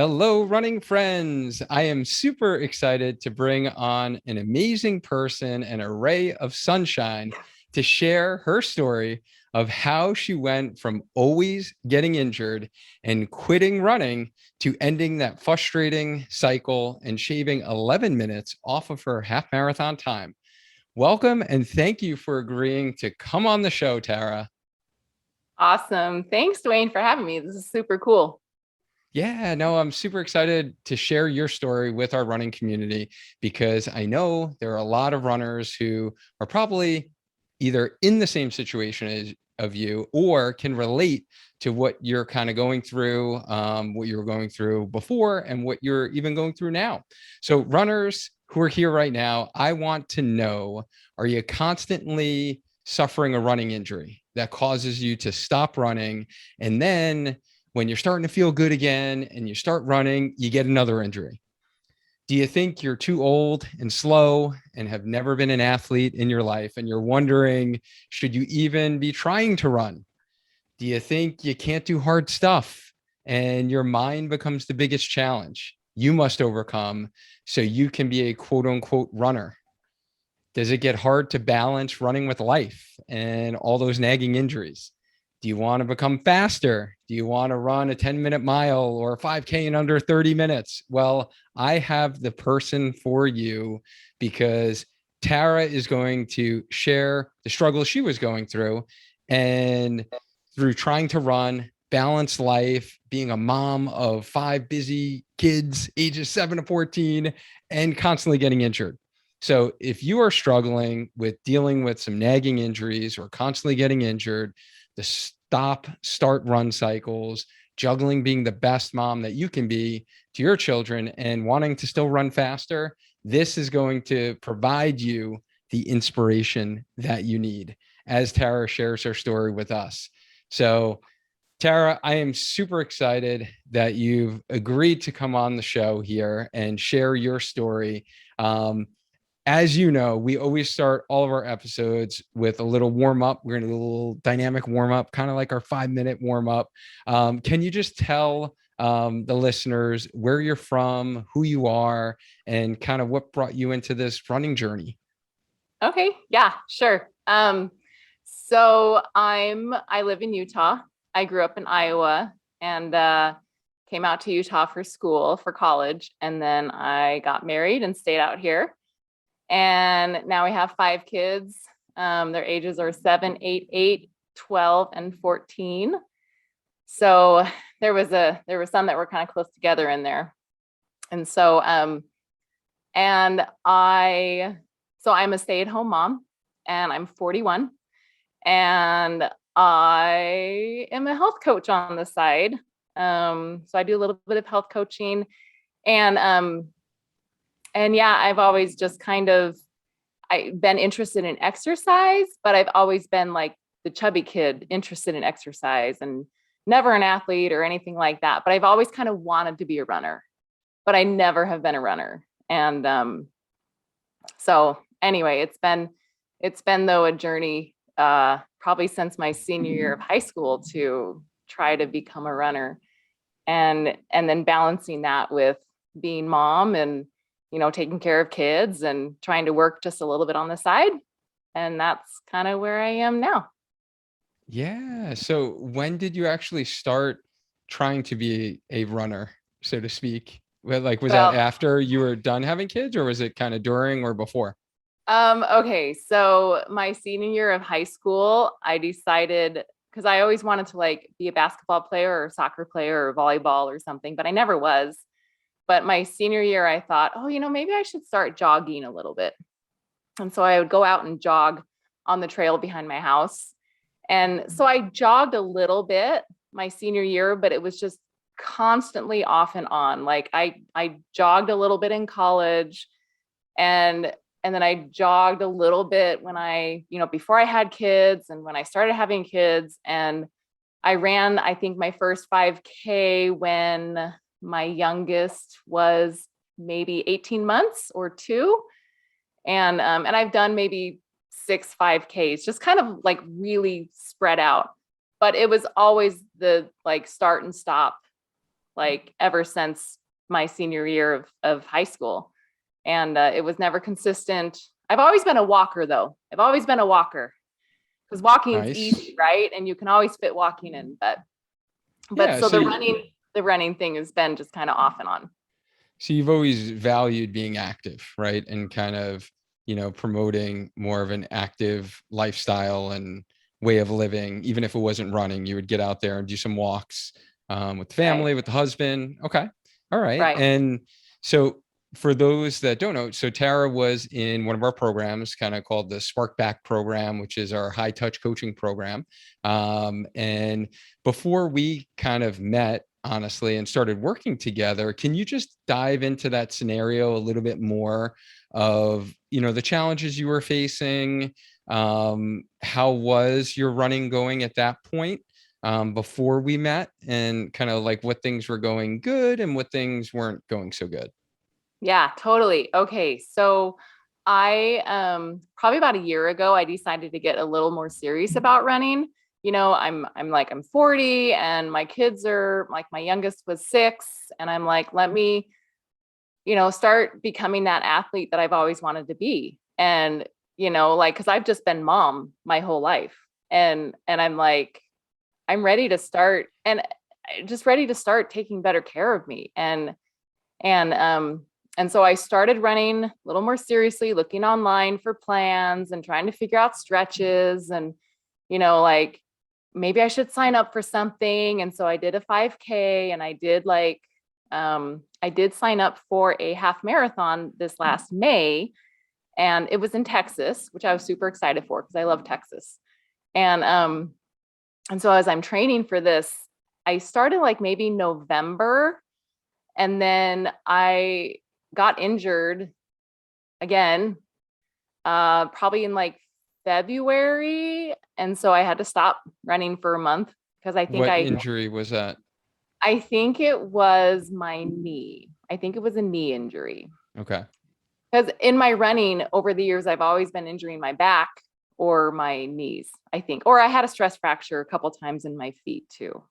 Hello, running friends. I am super excited to bring on an amazing person, an array of sunshine, to share her story of how she went from always getting injured and quitting running to ending that frustrating cycle and shaving 11 minutes off of her half marathon time. Welcome and thank you for agreeing to come on the show, Tara. Awesome. Thanks, Duane, for having me. This is super cool. Yeah, no, I'm super excited to share your story with our running community because I know there are a lot of runners who are probably either in the same situation as of you or can relate to what you're kind of going through, what you were going through before, and what you're even going through now. So, runners who are here right now, I want to know, are you constantly suffering a running injury that causes you to stop running? And then when you're starting to feel good again and you start running, you get another injury. Do you think you're too old and slow and have never been an athlete in your life and you're wondering, should you even be trying to run? Do you think you can't do hard stuff and your mind becomes the biggest challenge you must overcome so you can be a quote unquote runner? Does it get hard to balance running with life and all those nagging injuries? Do you want to become faster? Do you want to run a 10-minute mile or a 5K in under 30 minutes? Well, I have the person for you because Tara is going to share the struggles she was going through and through trying to run, balance life, being a mom of five busy kids, ages 7 to 14, and constantly getting injured. So if you are struggling with dealing with some nagging injuries or constantly getting injured, the stop, start, run cycles, juggling being the best mom that you can be to your children and wanting to still run faster, this is going to provide you the inspiration that you need as Tara shares her story with us. So, Tara, I am super excited that you've agreed to come on the show here and share your story. As you know, we always start all of our episodes with a little warm up. We're going to do a little dynamic warm up, kind of like our 5 minute warm up. Can you just tell the listeners where you're from, who you are, and kind of what brought you into this running journey? Okay, yeah, sure. I live in Utah. I grew up in Iowa and came out to Utah for school for college, and then I got married and stayed out here. And now we have five kids. Their ages are 7, 8, 8, 12, and 14. So there was some that were kind of close together in there. And so and I so I'm a stay-at-home mom and I'm 41 and I am a health coach on the side. So I do a little bit of health coaching and yeah, I've always just I've been interested in exercise, but I've always been like the chubby kid interested in exercise and never an athlete or anything like that. But I've always kind of wanted to be a runner, but I never have been a runner. And so anyway, it's been though a journey probably since my senior year of high school to try to become a runner and then balancing that with being mom and taking care of kids and trying to work just a little bit on the side. And that's kind of where I am now. Yeah. So when did you actually start trying to be a runner, so to speak? Well, like, was that Well, after you were done having kids or was it kind of during or before? okay. So my senior year of high school, I decided because I always wanted to like be a basketball player or soccer player or volleyball or something, but I never was. But my senior year, I thought, oh, maybe I should start jogging a little bit. And so I would go out and jog on the trail behind my house. And so I jogged a little bit my senior year, but it was just constantly off and on. Like I jogged a little bit in college and then I jogged a little bit when before I had kids and when I started having kids. And I ran, I think, my first 5K when my youngest was maybe 18 months or two. And I've done maybe 6 5Ks, just kind of like really spread out. But it was always the like start and stop like ever since my senior year of high school. And it was never consistent. I've always been a walker though. I've always been a walker because walking is Nice. easy, right? And you can always fit walking in, but Yeah. so the running thing has been just kind of off and on. So you've always valued being active, right? And kind of, promoting more of an active lifestyle and way of living. Even if it wasn't running, you would get out there and do some walks with the Right. family, with the husband. Okay. All right. Right. And so for those that don't know, so Tara was in one of our programs, kind of called the Spark Back program, which is our high touch coaching program. And before we kind of met, honestly, and started working together, can you just dive into that scenario a little bit more of, the challenges you were facing? How was your running going at that point? Before we met, and kind of like what things were going good and what things weren't going so good. Yeah, totally. Okay. So I probably about a year ago, I decided to get a little more serious about running. I'm 40 and my kids are like, my youngest was 6, and I'm like, let me, start becoming that athlete that I've always wanted to be. And, like, cause I've just been mom my whole life. And I'm like, I'm ready to start, and just ready to start taking better care of me. And so I started running a little more seriously, looking online for plans and trying to figure out stretches and, like maybe I should sign up for something. And so I did a 5K, and I did sign up for a half marathon this last May, and it was in Texas, which I was super excited for because I love Texas. And so as I'm training for this, I started like maybe November, and then I got injured again, probably in like February. And so I had to stop running for a month because What injury was that? I think it was my knee. I think it was a knee injury. Okay. Because in my running over the years, I've always been injuring my back or my knees, I think. Or I had a stress fracture a couple times in my feet too.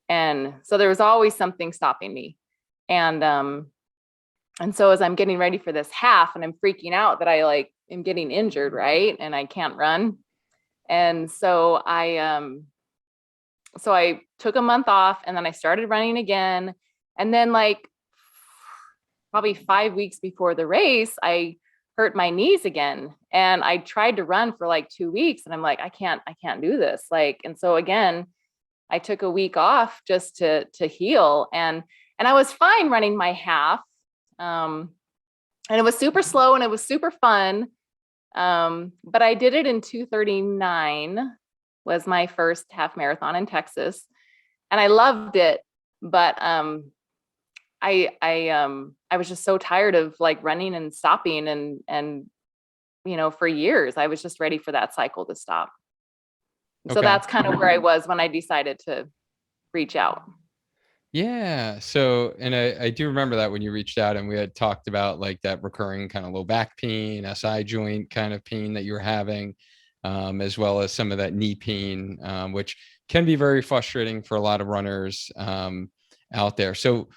And so there was always something stopping me. And so as I'm getting ready for this half, and I'm freaking out that I like am getting injured, right? And I can't run. And so I took a month off, and then I started running again. And then like probably 5 weeks before the race, I hurt my knees again. And I tried to run for like 2 weeks, and I'm like, I can't do this. Like, and so again, I took a week off just to heal. And I was fine running my half. And it was super slow and it was super fun. But I did it in 2:39 was my first half marathon in Texas, and I loved it. But I was just so tired of like running and stopping, and for years I was just ready for that cycle to stop. So Okay. that's kind of where I was when I decided to reach out. Yeah. So, and I do remember that when you reached out and we had talked about like that recurring kind of low back pain, SI joint kind of pain that you were having, as well as some of that knee pain, which can be very frustrating for a lot of runners out there. So,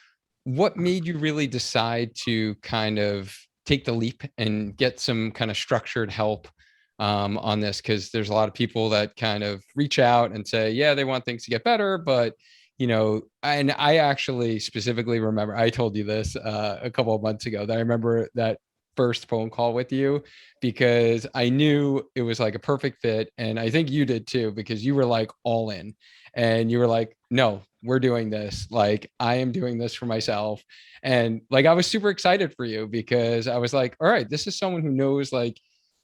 what made you really decide to kind of take the leap and get some kind of structured help on this? Because there's a lot of people that kind of reach out and say, yeah, they want things to get better, but and I actually specifically remember, I told you this a couple of months ago, that I remember that first phone call with you because I knew it was like a perfect fit. And I think you did too, because you were like all in and you were like, no, we're doing this. Like, I am doing this for myself. And like, I was super excited for you because I was like, all right, this is someone who knows like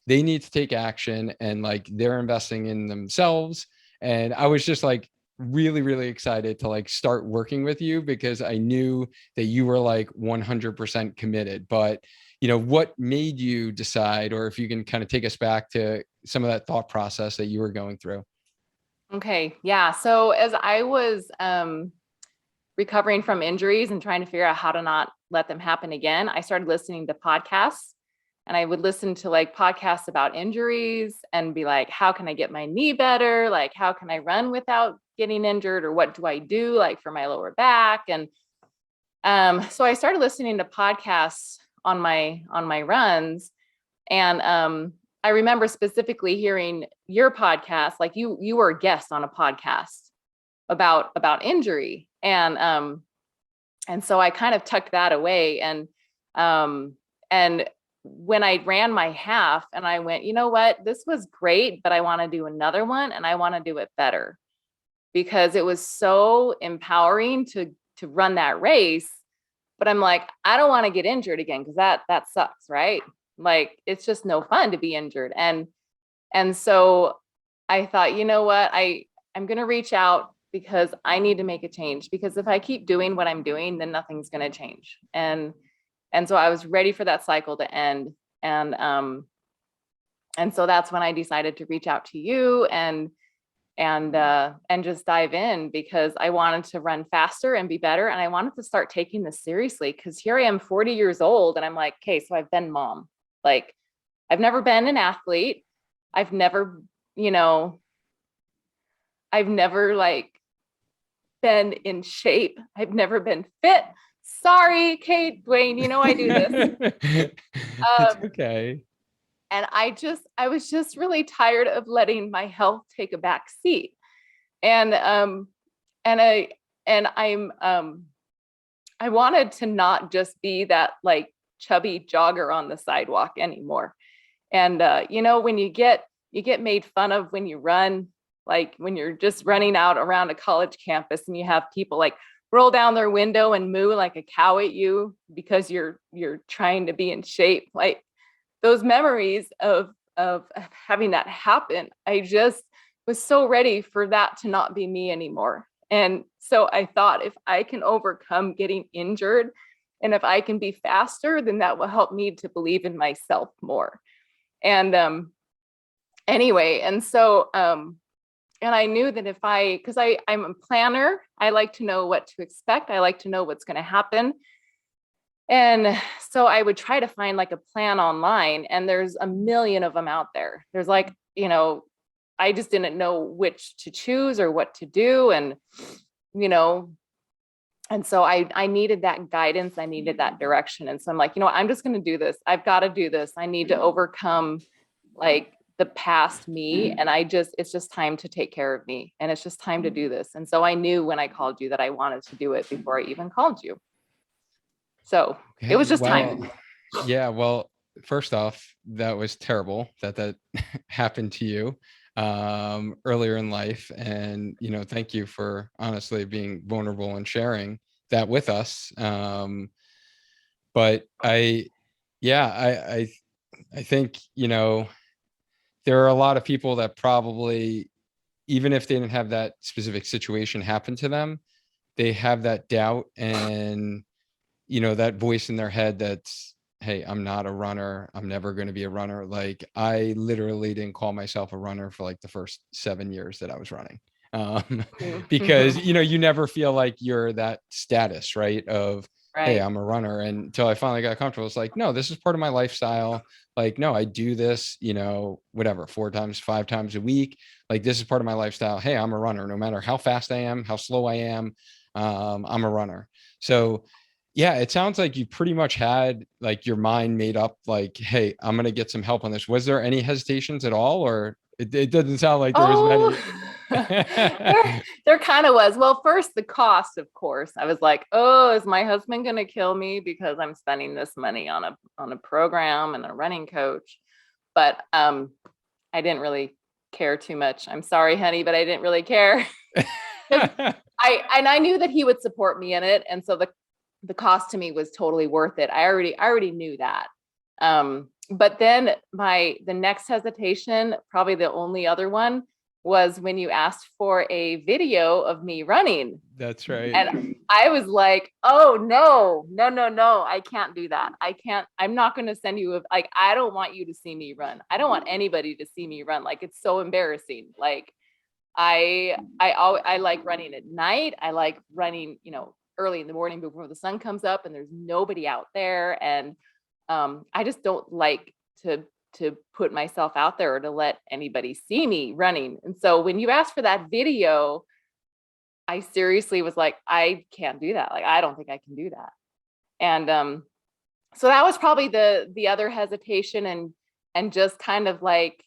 they need to take action and like they're investing in themselves. And I was just like, really, really excited to like start working with you because I knew that you were like 100% committed. But, what made you decide, or if you can kind of take us back to some of that thought process that you were going through? Okay. Yeah. So as I was recovering from injuries and trying to figure out how to not let them happen again, I started listening to podcasts. and I would listen to like podcasts about injuries and be like, how can I get my knee better? Like, how can I run without getting injured? Or what do I do like for my lower back? And so I started listening to podcasts on my runs. And I remember specifically hearing your podcast, like you were a guest on a podcast about injury. And so I kind of tucked that away. And when I ran my half and I went, you know what, this was great, but I want to do another one and I want to do it better, because it was so empowering to run that race. But I'm like, I don't want to get injured again, because that sucks, right? Like, it's just no fun to be injured. And so I thought, you know what, I'm going to reach out, because I need to make a change, because if I keep doing what I'm doing, then nothing's going to change. And so I was ready for that cycle to end. And so that's when I decided to reach out to you and just dive in, because I wanted to run faster and be better. And I wanted to start taking this seriously, because here I am 40 years old and I'm like, okay, so I've been mom. Like, I've never been an athlete. I've never, I've never like been in shape. I've never been fit. Sorry, Kate, Duane, I do this. It's okay. And I was just really tired of letting my health take a back seat. And I wanted to not just be that like chubby jogger on the sidewalk anymore. And when you get made fun of when you run, like when you're just running out around a college campus and you have people like roll down their window and moo like a cow at you because you're trying to be in shape. Like, those memories of having that happen, I just was so ready for that to not be me anymore. And so I thought, if I can overcome getting injured and if I can be faster, then that will help me to believe in myself more. And anyway, and so and I knew that because I'm a planner, I like to know what to expect. I like to know what's going to happen. And so I would try to find like a plan online, and there's a million of them out there. There's like, I just didn't know which to choose or what to do. And so I needed that guidance. I needed that direction. And so I'm like, I'm just going to do this. I've got to do this. I need to overcome like the past me. And it's just time to take care of me. And it's just time to do this. And so I knew when I called you that I wanted to do it before I even called you. So it was just time. Yeah. Well, first off, that was terrible that happened to you earlier in life. And, thank you for honestly being vulnerable and sharing that with us. But I think, there are a lot of people that probably, even if they didn't have that specific situation happen to them, they have that doubt and that voice in their head that's, hey, I'm not a runner. I'm never going to be a runner. Like, I literally didn't call myself a runner for like the first 7 years that I was running. Because, you never feel like you're that status, right? Of, right. Hey, I'm a runner. And until I finally got comfortable, it's like, no, this is part of my lifestyle. Like, no, I do this, whatever, 4 times, 5 times a week. Like, this is part of my lifestyle. Hey, I'm a runner, no matter how fast I am, how slow I am. I'm a runner. So yeah, it sounds like you pretty much had like your mind made up, like, hey, I'm going to get some help on this. Was there any hesitations at all? Or it doesn't sound like there was many. there kind of was. Well, first, the cost, of course. I was like, oh, is my husband going to kill me because I'm spending this money on a program and a running coach? But I didn't really care too much. I'm sorry, honey, but I didn't really care. I knew that he would support me in it. And so the cost to me was totally worth it. I already knew that. But then the next hesitation, probably the only other one, was when you asked for a video of me running. That's right. And I was like, oh no, I can't do that. I'm not going to send you I don't want you to see me run. I don't want anybody to see me run. Like, it's so embarrassing. Like, I like running at night. I like running, early in the morning before the sun comes up and there's nobody out there. And I just don't like to put myself out there or to let anybody see me running. And so when you asked for that video, I seriously was like, I can't do that. Like, I don't think I can do that. And so that was probably the other hesitation, and just kind of like,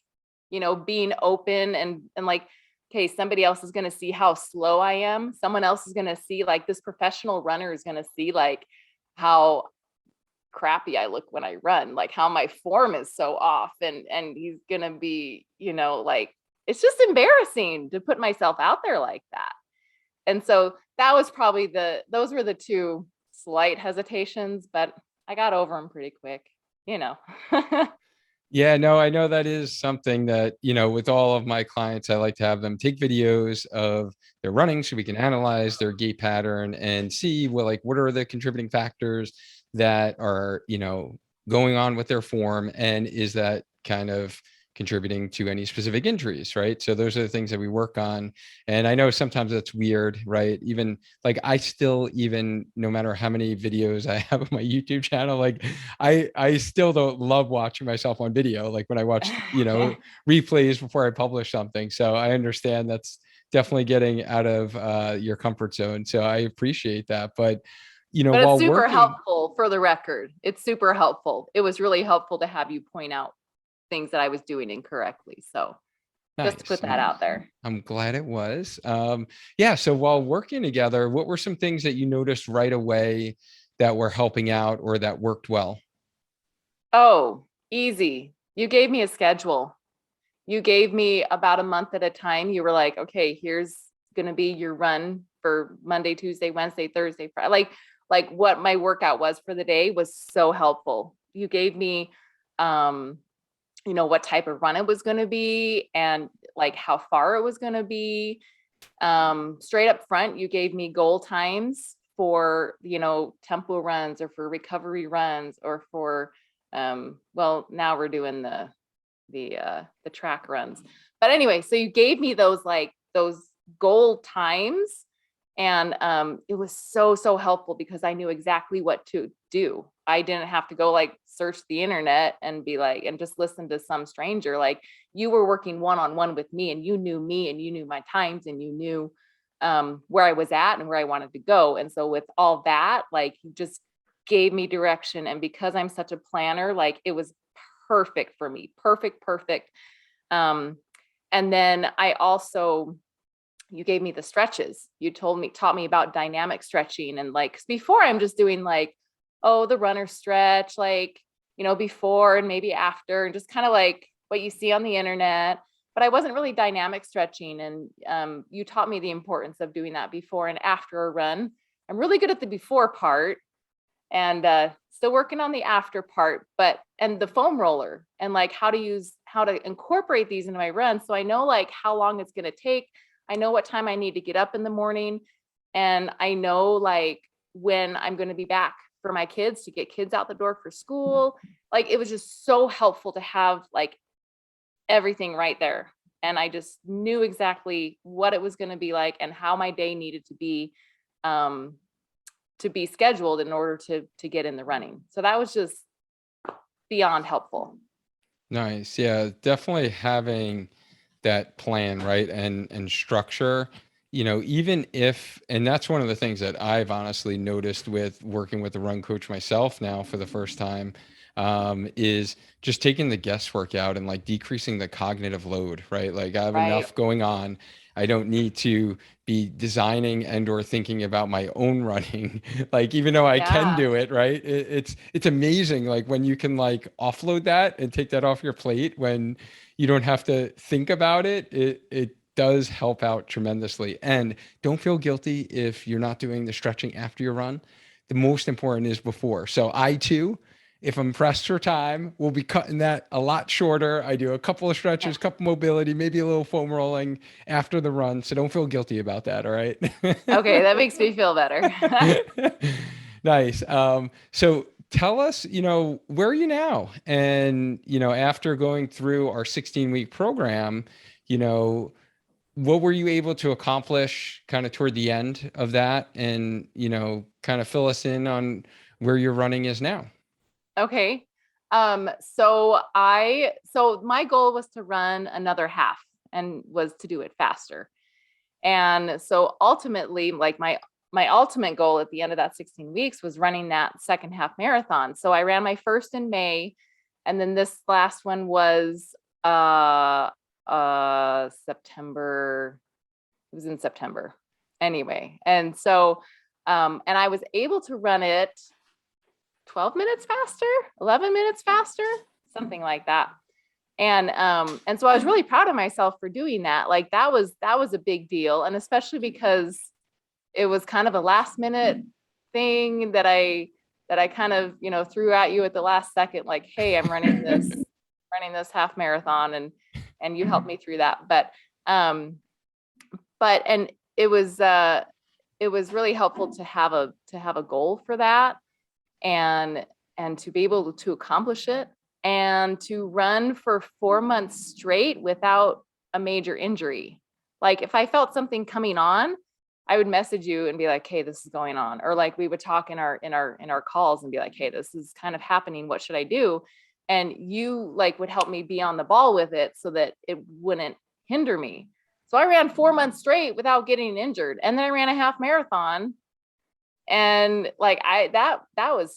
being open and like, okay, somebody else is going to see how slow I am. Someone else is going to see, like, this professional runner is going to see like how crappy I look when I run, like how my form is so off, and he's going to be, like, it's just embarrassing to put myself out there like that. And so that was probably those were the two slight hesitations, but I got over them pretty quick, you know. Yeah, no, I know that is something that, with all of my clients, I like to have them take videos of their running so we can analyze their gait pattern and see, well, like, what are the contributing factors that are, going on with their form, and is that kind of contributing to any specific injuries, right? So those are the things that we work on. And I know sometimes that's weird, right? Even like, I still, even no matter how many videos I have on my YouTube channel, like, I still don't love watching myself on video, like when I watch, replays before I publish something. So I understand that's definitely getting out of your comfort zone. So I appreciate that. But But it's while super working, helpful, for the record. It's super helpful. It was really helpful to have you point out things that I was doing incorrectly. So just to nice. put that out there. I'm glad it was. Yeah. So while working together, what were some things that you noticed right away that were helping out or that worked well? Oh, easy. You gave me a schedule. You gave me about a month at a time. You were like, okay, here's going to be your run for Monday, Tuesday, Wednesday, Thursday, Friday. Like what my workout was for the day was so helpful. You gave me, what type of run it was going to be, and like how far it was going to be. Straight up front, you gave me goal times for, tempo runs, or for recovery runs, or for, well, now we're doing the track runs. But anyway, so you gave me those goal times, and it was so helpful because I knew exactly what to do. I didn't have to go like search the internet and be like, and just listen to some stranger. Like, you were working one-on-one with me, and you knew my times, and you knew where I was at and where I wanted to go. And so with all that, like, you just gave me direction. And because I'm such a planner, like, it was perfect for me. Perfect. Um, and then you gave me the stretches. You taught me about dynamic stretching. And like, 'cause before I'm just doing like, oh, the runner stretch, like, before and maybe after, and just kind of like what you see on the internet. But I wasn't really dynamic stretching. And you taught me the importance of doing that before and after a run. I'm really good at the before part, and still working on the after part, and the foam roller, and like how to incorporate these into my run. So I know like how long it's going to take. I know what time I need to get up in the morning, and I know like when I'm going to be back for my kids, to get kids out the door for school. Like, it was just so helpful to have like everything right there. And I just knew exactly what it was going to be like, and how my day needed um, to be scheduled in order to get in the running. So that was just beyond helpful. Nice. Yeah, definitely having that plan, right? And structure, even if, and that's one of the things that I've honestly noticed with working with a run coach myself now for the first time, is just taking the guesswork out and like decreasing the cognitive load, right? Like, I have Right. enough going on. I don't need to be designing and or thinking about my own running. Like, even though I can Yeah. do it, right? It's amazing. Like, when you can like offload that and take that off your plate, when you don't have to think about it, it does help out tremendously. And don't feel guilty if you're not doing the stretching after your run. The most important is before. So I too, if I'm pressed for time, we'll be cutting that a lot shorter. I do a couple of Yeah. stretches, couple mobility, maybe a little foam rolling after the run. So don't feel guilty about that. All right. Okay, that makes me feel better. Nice. So tell us, where are you now? And, after going through our 16-week program, you know, what were you able to accomplish kind of toward the end of that? And, kind of fill us in on where your running is now. Okay. So my goal was to run another half and was to do it faster. And so ultimately, like my ultimate goal at the end of that 16 weeks was running that second half marathon. So I ran my first in May, and then this last one was September. It was in September. Anyway, and so and I was able to run it 12 minutes faster, 11 minutes faster, something like that. And so I was really proud of myself for doing that. Like that was a big deal. And especially because it was kind of a last minute thing that I kind of, threw at you at the last second, like, hey, I'm running this half marathon, and you helped me through that. And it was really helpful to have a goal for that, and to be able to accomplish it, and to run for 4 months straight without a major injury. Like if I felt something coming on, I would message you and be like, hey, this is going on. Or like we would talk in our calls and be like, hey, this is kind of happening. What should I do? And you like would help me be on the ball with it so that it wouldn't hinder me. So I ran 4 months straight without getting injured. And then I ran a half marathon. And like that was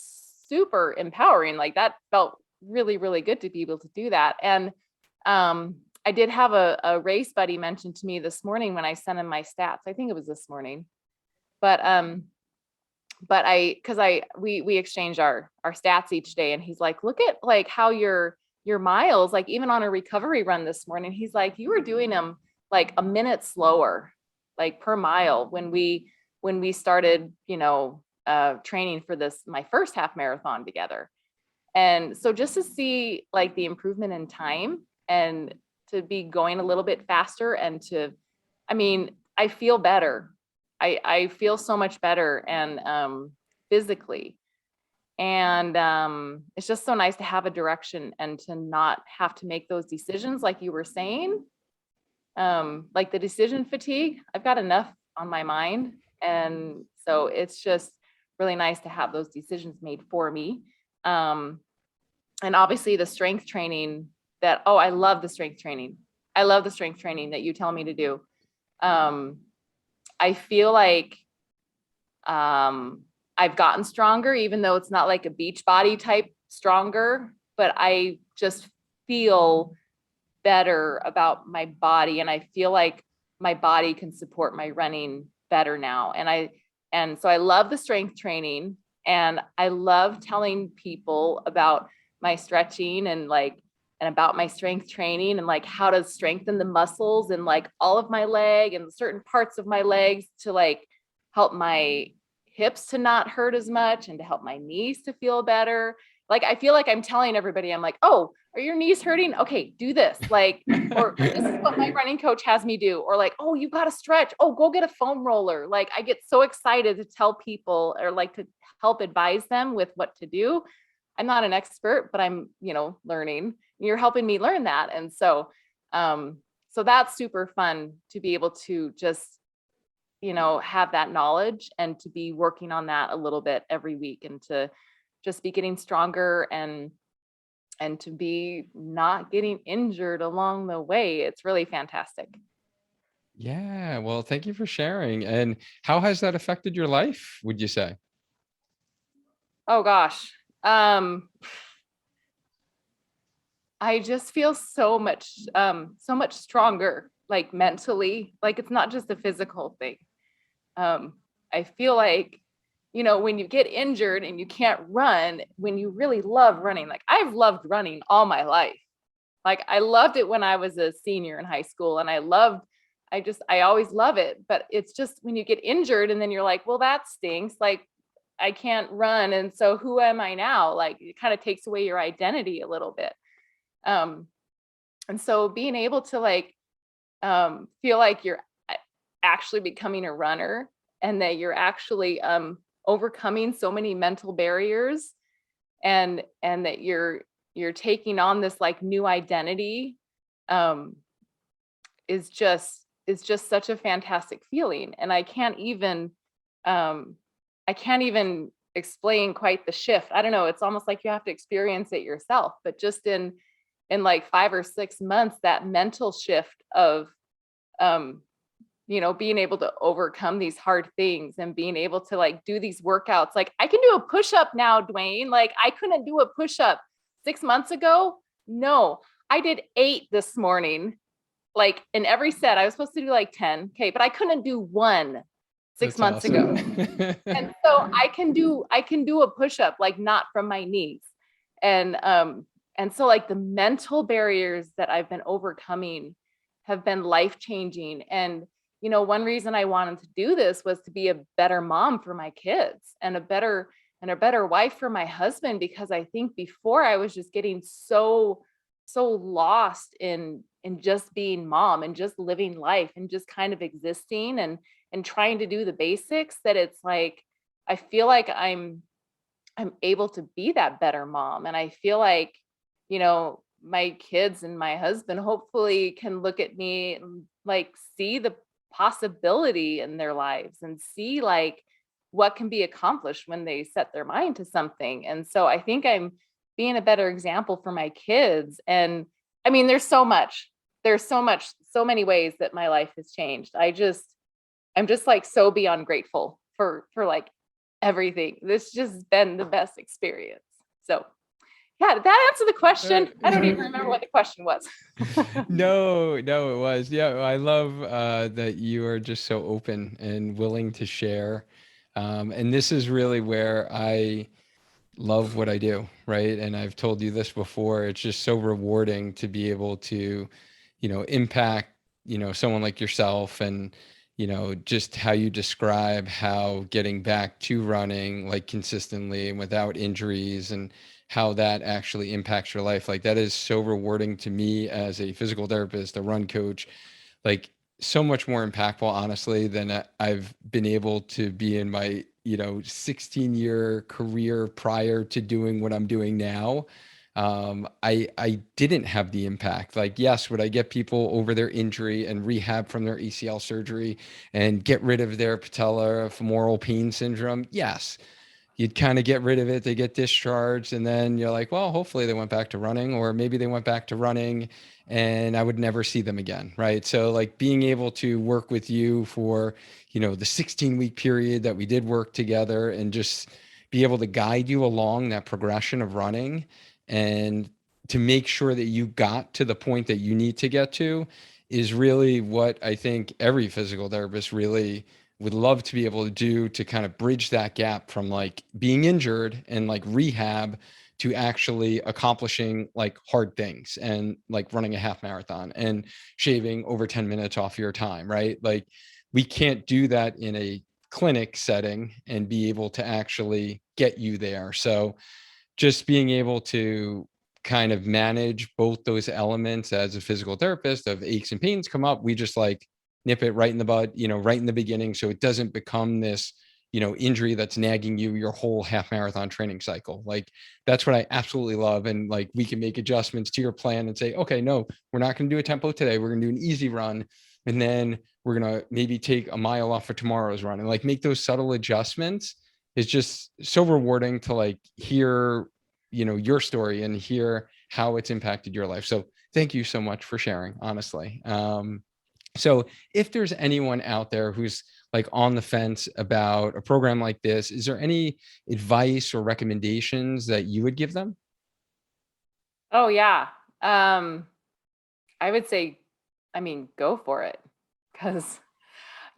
super empowering. Like that felt really, really good to be able to do that. And I did have a race buddy mention to me this morning when I sent him my stats. I think it was this morning, but we exchange our stats each day, and he's like, look at like how your miles, like even on a recovery run this morning, he's like, you were doing them like a minute slower, like per mile when we started, training for my first half marathon together. And so just to see like the improvement in time, and to be going a little bit faster, and I feel better. I feel so much better, and physically. And it's just so nice to have a direction and to not have to make those decisions like you were saying. Like the decision fatigue, I've got enough on my mind. And so it's just really nice to have those decisions made for me. And obviously the strength training I love the strength training. I love the strength training that you tell me to do. I feel like I've gotten stronger, even though it's not like a beach body type stronger, but I just feel better about my body, and I feel like my body can support my running better now. And so I love the strength training, and I love telling people about my stretching and about my strength training, and like how to strengthen the muscles and like all of my leg and certain parts of my legs to like help my hips to not hurt as much, and to help my knees to feel better. Like I feel like I'm telling everybody, I'm like, oh, are your knees hurting? Okay, do this. Like, or this is what my running coach has me do. Or like, oh, you got to stretch. Oh, go get a foam roller. Like I get so excited to tell people, or like to help advise them with what to do. I'm not an expert, but I'm, learning. You're helping me learn that. And so that's super fun to be able to just, have that knowledge, and to be working on that a little bit every week, and to just be getting stronger, and to be not getting injured along the way. It's really fantastic. Yeah, well, thank you for sharing. And how has that affected your life, would you say? Oh gosh. I just feel so much stronger, like mentally. Like it's not just a physical thing. I feel like, when you get injured and you can't run, when you really love running, like I've loved running all my life. Like I loved it when I was a senior in high school, and I always love it. But it's just when you get injured and then you're like, well, that stinks. Like I can't run. And so who am I now? Like it kind of takes away your identity a little bit. And so being able to feel like you're actually becoming a runner, and that you're actually overcoming so many mental barriers, and that you're taking on this like new identity, is just such a fantastic feeling. And I can't even explain quite the shift. I don't know, it's almost like you have to experience it yourself, but just in like 5 or 6 months, that mental shift of being able to overcome these hard things and being able to like do these workouts. Like I can do a push-up now, Duane. Like I couldn't do a push-up 6 months ago. No, I did 8 this morning. Like in every set, I was supposed to do like 10. Okay, but I couldn't do one 6 That's months ago. awesome. And so I can do a push-up, like not from my knees. And so like the mental barriers that I've been overcoming have been life-changing. And one reason I wanted to do this was to be a better mom for my kids and a better wife for my husband, because I think before I was just getting so lost in just being mom and just living life and just kind of existing and trying to do the basics, that it's like I feel like I'm able to be that better mom. And I feel like, my kids and my husband hopefully can look at me and like see the possibility in their lives and see like what can be accomplished when they set their mind to something. And so I think I'm being a better example for my kids. And I mean, so many ways that my life has changed. I'm just like so beyond grateful for like everything. This just been the best experience. So yeah, did that answer the question? I don't even remember what the question was. No, it was. Yeah, I love that you are just so open and willing to share. And this is really where I love what I do, right? And I've told you this before. It's just so rewarding to be able to, impact, someone like yourself, and, just how you describe how getting back to running like consistently and without injuries, and how that actually impacts your life. Like that is so rewarding to me as a physical therapist, a run coach, like so much more impactful, honestly, than I've been able to be in my, 16-year career prior to doing what I'm doing now. I didn't have the impact. Like, yes, would I get people over their injury and rehab from their ACL surgery and get rid of their patellar femoral pain syndrome? Yes. You'd kind of get rid of it, they get discharged, and then you're like, well, hopefully they went back to running, or maybe they went back to running and I would never see them again, right? So like being able to work with you for, the 16-week period that we did work together, and just be able to guide you along that progression of running, and to make sure that you got to the point that you need to get to, is really what I think every physical therapist really would love to be able to do, to kind of bridge that gap from like being injured and like rehab to actually accomplishing like hard things, and like running a half marathon and shaving over 10 minutes off your time, right? Like we can't do that in a clinic setting and be able to actually get you there. So just being able to kind of manage both those elements as a physical therapist, of aches and pains come up, we just like nip it right in the bud, right in the beginning, so it doesn't become this, injury that's nagging you your whole half marathon training cycle. Like that's what I absolutely love. And like we can make adjustments to your plan and say, okay, no, we're not going to do a tempo today. We're going to do an easy run. And then we're going to maybe take a mile off for tomorrow's run, and like make those subtle adjustments. Is just so rewarding to like hear, your story and hear how it's impacted your life. So thank you so much for sharing, honestly. So if there's anyone out there who's like on the fence about a program like this, is there any advice or recommendations that you would give them? Oh yeah. I would say, I mean, go for it. Because,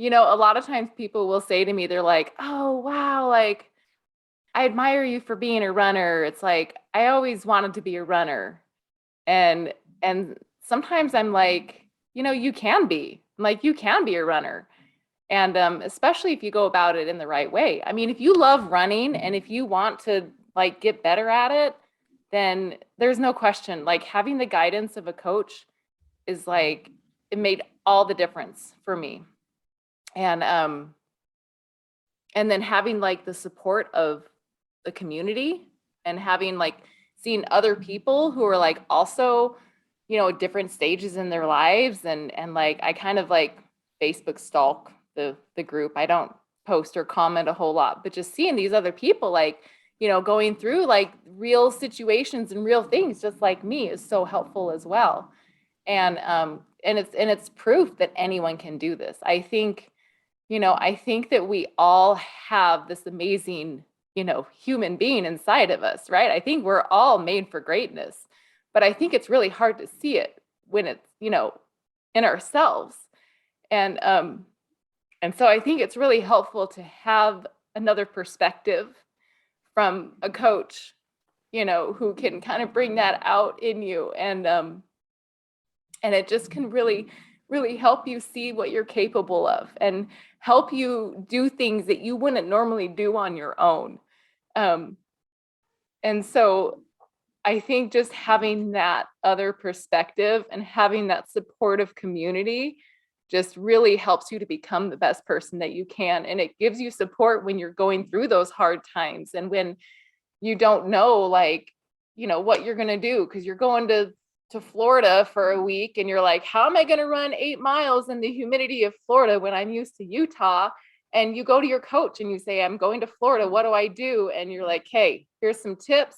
a lot of times people will say to me, they're like, oh, wow, like, I admire you for being a runner. It's like, I always wanted to be a runner. And, and sometimes I'm like, you can be. Like, you can be a runner. And especially if you go about it in the right way. I mean, if you love running and if you want to like get better at it, then there's no question. Like having the guidance of a coach is like, it made all the difference for me. And then having like the support of the community, and having like seeing other people who are like also, at different stages in their lives. And like I kind of like Facebook stalk the group. I don't post or comment a whole lot, but just seeing these other people, like, going through like real situations and real things just like me is so helpful as well. And it's proof that anyone can do this. I think that we all have this amazing, human being inside of us, right? I think we're all made for greatness, but I think it's really hard to see it when it's, in ourselves. And so I think it's really helpful to have another perspective from a coach, who can kind of bring that out in you. And it just can really, really help you see what you're capable of and help you do things that you wouldn't normally do on your own. Um, and so I think just having that other perspective and having that supportive community just really helps you to become the best person that you can. And it gives you support when you're going through those hard times and when you don't know, like, what you're going to do, because you're going to Florida for a week and you're like, how am I going to run 8 miles in the humidity of Florida when I'm used to Utah? And you go to your coach and you say, I'm going to Florida. What do I do? And you're like, hey, here's some tips.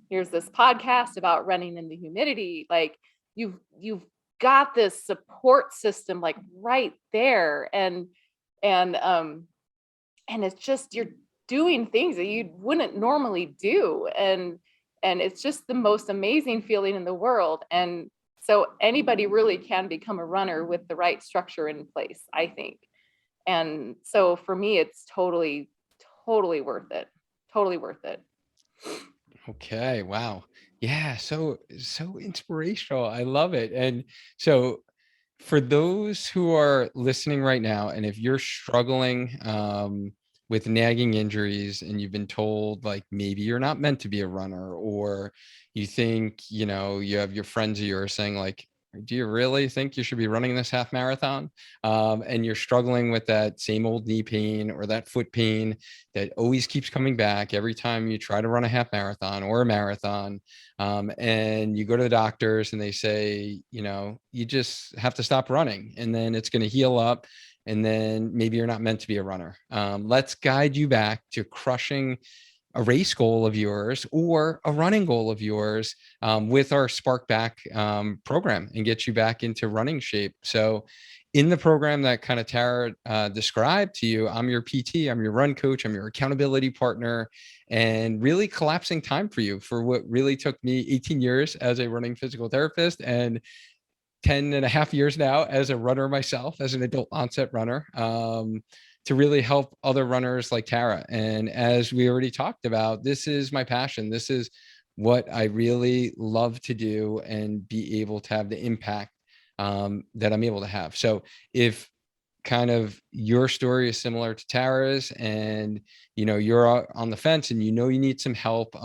Here's this podcast about running in the humidity. Like, you've got this support system like right there. And it's just, you're doing things that you wouldn't normally do. And it's just the most amazing feeling in the world. And so anybody really can become a runner with the right structure in place, I think. And so for me, it's totally, totally worth it. Totally worth it. Okay. Wow. Yeah. So inspirational. I love it. And so for those who are listening right now, and if you're struggling with nagging injuries and you've been told like maybe you're not meant to be a runner, or you think, you have your friends of yours saying like, do you really think you should be running this half marathon? And you're struggling with that same old knee pain or that foot pain that always keeps coming back every time you try to run a half marathon or a marathon. And you go to the doctors and they say, you just have to stop running and then it's going to heal up. And then maybe you're not meant to be a runner. Let's guide you back to crushing a race goal of yours or a running goal of yours with our Spark Back program and get you back into running shape. So in the program that kind of Tara described to you, I'm your PT, I'm your run coach, I'm your accountability partner, and really collapsing time for you for what really took me 18 years as a running physical therapist and 10 and a half years now as a runner myself, as an adult onset runner, to really help other runners like Tara. And as we already talked about, this is my passion. This is what I really love to do and be able to have the impact that I'm able to have. So if kind of your story is similar to Tara's and you're on the fence and you need some help,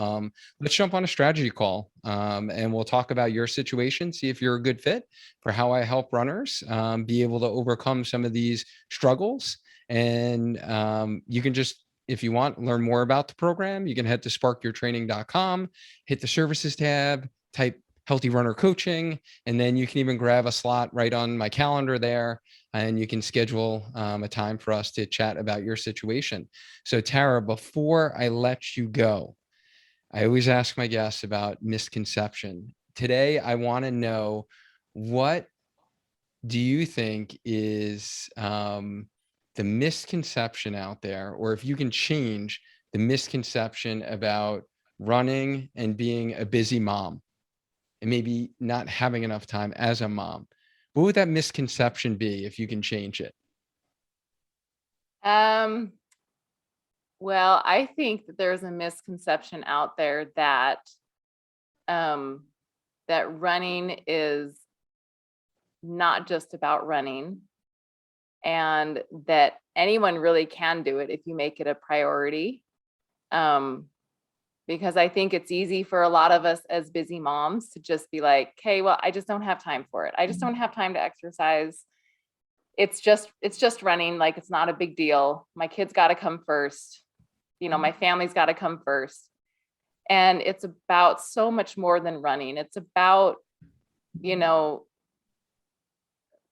let's jump on a strategy call and we'll talk about your situation, see if you're a good fit for how I help runners be able to overcome some of these struggles. And you can just, if you want, learn more about the program, you can head to sparkyourtraining.com, hit the services tab, type healthy runner coaching, and then you can even grab a slot right on my calendar there and you can schedule a time for us to chat about your situation. So Tara, before I let you go, I always ask my guests about misconception. Today, I want to know, what do you think is the misconception out there, or if you can change the misconception about running and being a busy mom and maybe not having enough time as a mom? What would that misconception be if you can change it? Um, well, I think that there's a misconception out there um, that running is not just about running, and that anyone really can do it if you make it a priority. Because I think it's easy for a lot of us as busy moms to just be like, okay, well, I just don't have time for it. I just don't have time to exercise. It's just running. Like, it's not a big deal. My kids got to come first. My family's got to come first. And it's about so much more than running. It's about, you know,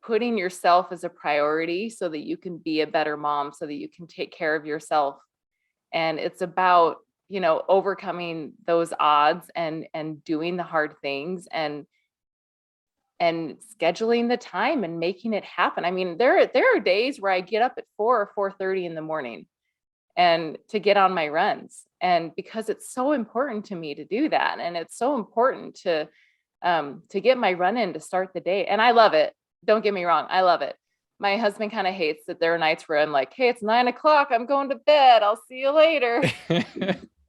putting yourself as a priority so that you can be a better mom, so that you can take care of yourself. And it's about, overcoming those odds and doing the hard things and scheduling the time and making it happen. I mean, there are days where I get up at 4 or 4:30 in the morning and to get on my runs. And because it's so important to me to do that. And it's so important to get my run in to start the day. And I love it. Don't get me wrong. I love it. My husband kind of hates that there are nights where I'm like, hey, it's 9 o'clock. I'm going to bed. I'll see you later.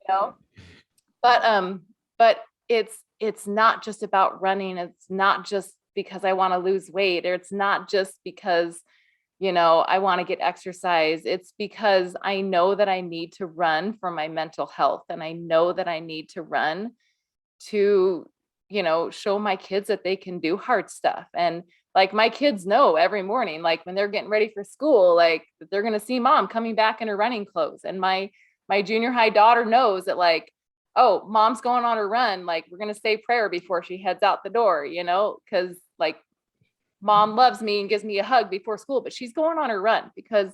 know, but it's not just about running. It's not just because I want to lose weight, or it's not just because I want to get exercise. It's because I know that I need to run for my mental health. And I know that I need to run to, show my kids that they can do hard stuff. And like my kids know every morning, like when they're getting ready for school, like they're going to see mom coming back in her running clothes. And my junior high daughter knows that, like, oh, mom's going on a run. Like, we're going to say prayer before she heads out the door, because like mom loves me and gives me a hug before school, but she's going on her run because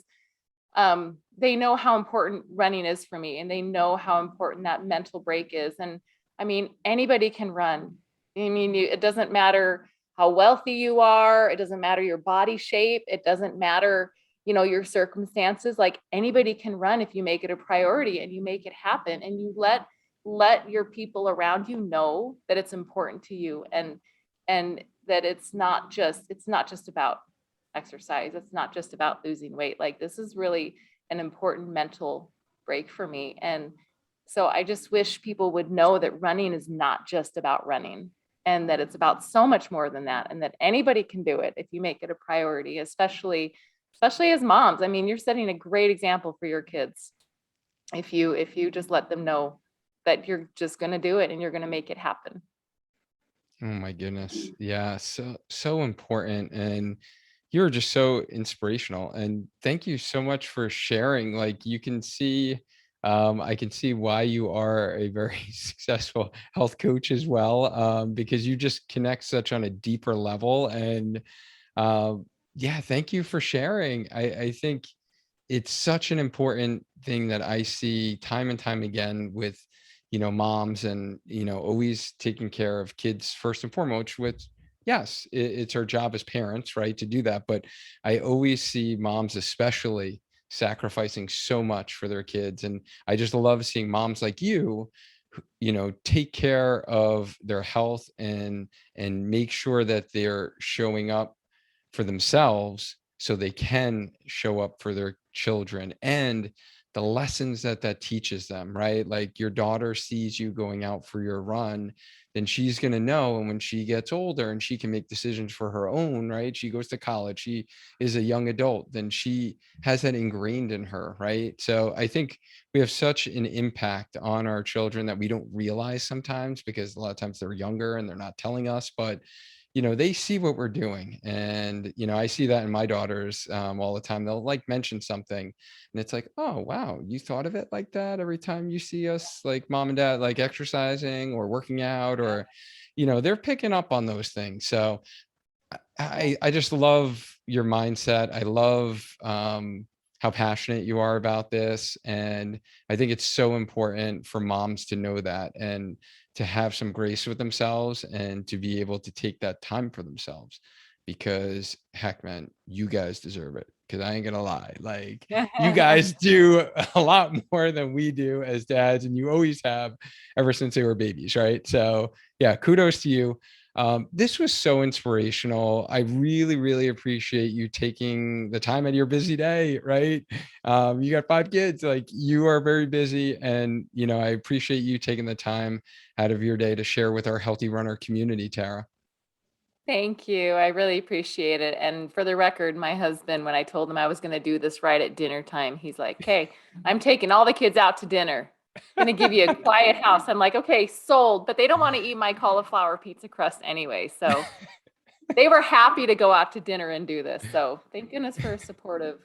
they know how important running is for me. And they know how important that mental break is. And I mean, anybody can run. I mean, it doesn't matter how wealthy you are. It doesn't matter your body shape. It doesn't matter, your circumstances. Like, anybody can run if you make it a priority and you make it happen and you let your people around you know that it's important to you, and that it's not just about exercise. It's not just about losing weight. Like, this is really an important mental break for me. And so I just wish people would know that running is not just about running, and that it's about so much more than that, and that anybody can do it if you make it a priority, especially as moms. I mean, you're setting a great example for your kids if you just let them know that you're just going to do it and you're going to make it happen. Oh my goodness. Yeah, so important. And you're just so inspirational. And thank you so much for sharing. Like, you can see, I can see why you are a very successful health coach as well, because you just connect such on a deeper level. And um, yeah, thank you for sharing. I think it's such an important thing that I see time and time again with, moms, and, always taking care of kids first and foremost. With, yes, it's our job as parents, right, to do that. But I always see moms especially sacrificing so much for their kids. And I just love seeing moms like you, take care of their health and make sure that they're showing up for themselves so they can show up for their children, and the lessons that teaches them, right? Like, your daughter sees you going out for your run, then she's going to know. And when she gets older and she can make decisions for her own, right? She goes to college, she is a young adult, then she has that ingrained in her, right? So I think we have such an impact on our children that we don't realize sometimes, because a lot of times they're younger and they're not telling us. But they see what we're doing. And, I see that in my daughters, all the time. They'll like mention something and it's like, oh, wow, you thought of it like that every time you see us, like mom and dad, like exercising or working out, Yeah. or, they're picking up on those things. So Yeah. I just love your mindset. I love, how passionate you are about this. And I think it's so important for moms to know that, and to have some grace with themselves, and to be able to take that time for themselves. Because heck, man, you guys deserve it. Because I ain't gonna lie, like, you guys do a lot more than we do as dads, and you always have, ever since they were babies, right? So yeah, kudos to you. This was so inspirational. I really, really appreciate you taking the time out of your busy day, right? You got 5 kids, like, you are very busy. And, I appreciate you taking the time out of your day to share with our healthy runner community, Tara. Thank you. I really appreciate it. And for the record, my husband, when I told him I was going to do this right at dinner time, he's like, "Okay, I'm taking all the kids out to dinner. Going to give you a quiet house." I'm like, "Okay, sold." But they don't want to eat my cauliflower pizza crust anyway. So they were happy to go out to dinner and do this. So thank goodness for a supportive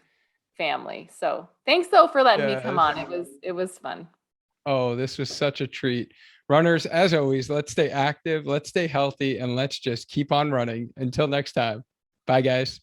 family. So thanks though for letting me come on. Yes. It was fun. Oh, this was such a treat. Runners, as always, let's stay active, let's stay healthy, and let's just keep on running. Until next time. Bye, guys.